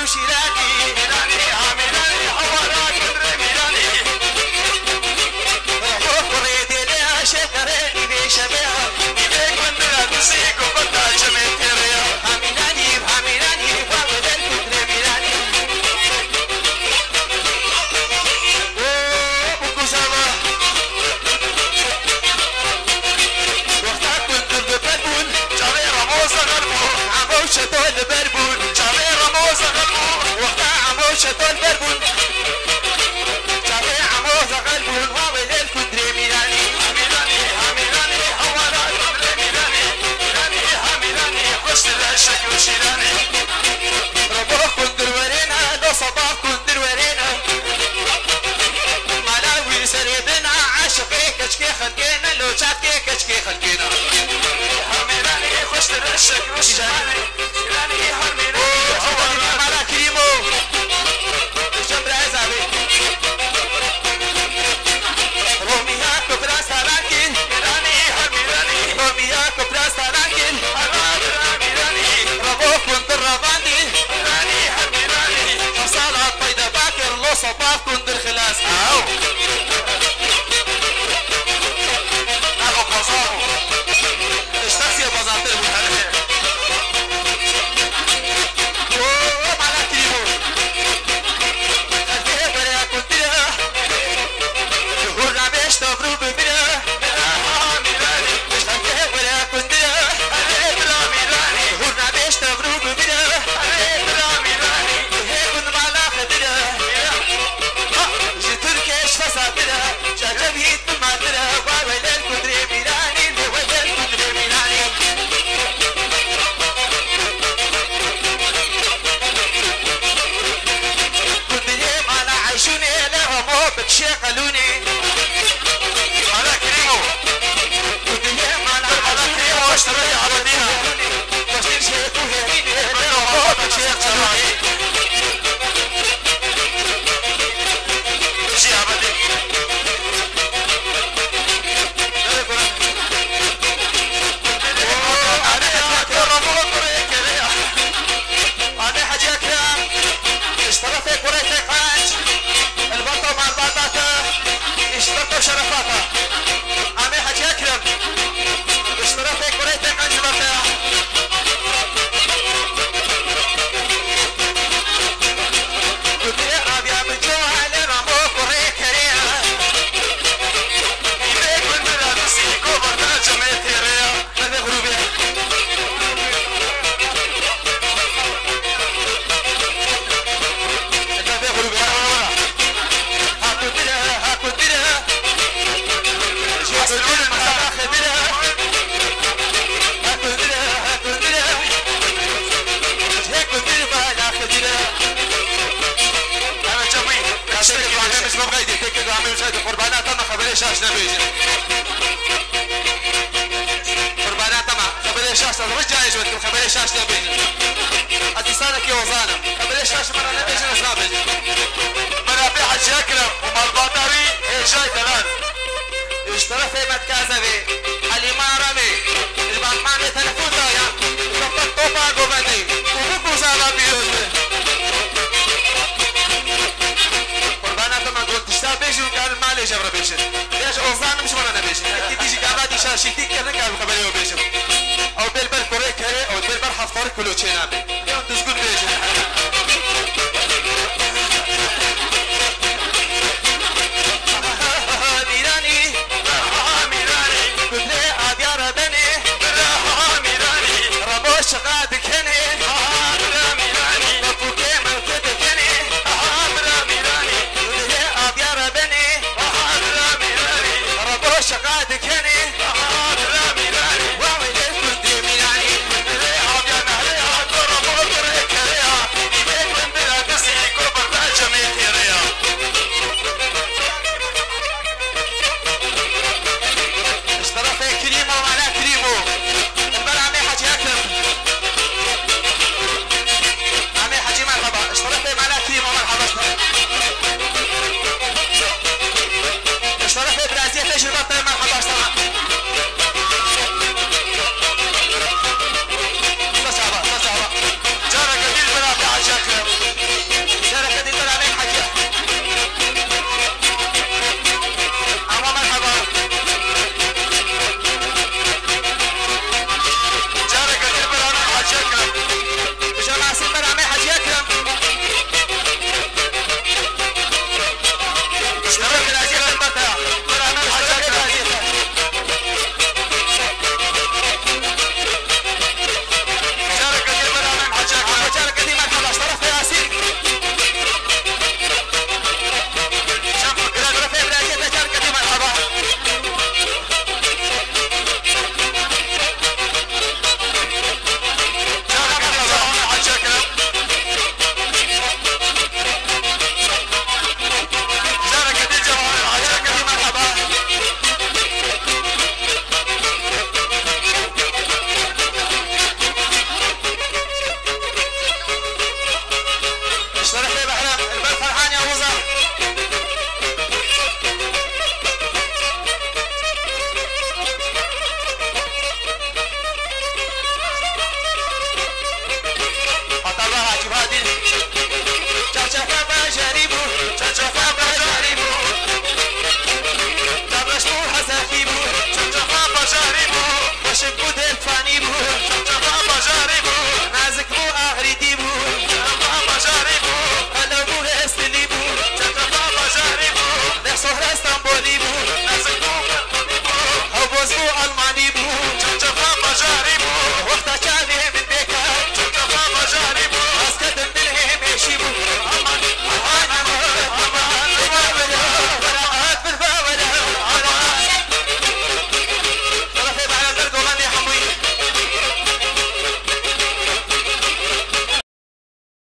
وشيراني ميراني عميراني حوارات كدري ميراني وريدي لها شكريني بشبيها يبيك من الأدسيك وبدا جميت ريا عميراني عميراني وابدا كدري ميراني وكوزاما وقتها كنت ببربون جاري رموزة غربو عموشة البربون جاري رموزة غربو وقتها عموشة البربون جاري عموزة غربون وابدا الكدري ميراني عميراني عميراني حوارات كدري ميراني ميراني عميراني خشت العشق وشيراني ربوه كندر ورينا لو صباح كندر ورينا ملاوي سريبنا عاشقي كشكي خلقينا لو شاكي كشكي خلقينا عميراني خشت العشق وشيراني ميراني عميراني حوارات مالا كريمو الجمر عزابي روميها كبرى سالانكين ميراني عميراني روميها كبرى سالانكين عميراني ربوه كندر رافاندي ميراني عميراني فصالة طيدة باكر لو صباح كندر خلاص اهو اهو بازارو اشتاكسي يا بازارتر بوحالة اوه مالا كريمو خلفيه بريا كندرها هورنا بيش تبرو ببرا ميراني خلفيه بريا كندرها هورنا بيش تبرو ببرا ميراني هيكون مالا خدرها جي تركيش فصابرها جاجبهيت بمادرها وابدا الكدري ميراني وابدا الكدري ميراني كدري مالا عيشوني لهمو بتشيقلوني مالا كريمو كدري مالا كريمو اشتري عبديها تشتري شيكو هيني لهمو بتشيقلوني جي عبدي أنا حاجة أكرم اشترفت كوريتك حاج البطة مع البطاطا اشتركوا شرفاتها أنا حاجة أكرم اشترفت كوريتك حاج البطة كنت أبيا من جوها لرمو كوريك كريا يبيك من ملابسي كوبر جمعت ريا هذا غروبي قربانات ما خبري شاش نبيجي قربانات ما خبري شاش رجع يجود خبري شاش نبيجي اتصالك يا وزانه خبري شاش مرة نبيجي نسنا بيجي منابيع حجي اكرم ومالباطري جاي دلال اشترى في متكازبي الامارمي البطماني تلفون دايا وقت طوبا قوباني وبكو زالا بيوزي بيجي وقال مالي جبر بيجي ليش اوزان مش مرة بيجي اكيد يجي قابادي شاشيتي كنا قال قبل يوم بيجي او بالبل كوريك او بالبل حفطر كله تشينا بي يوم تسكن بيجي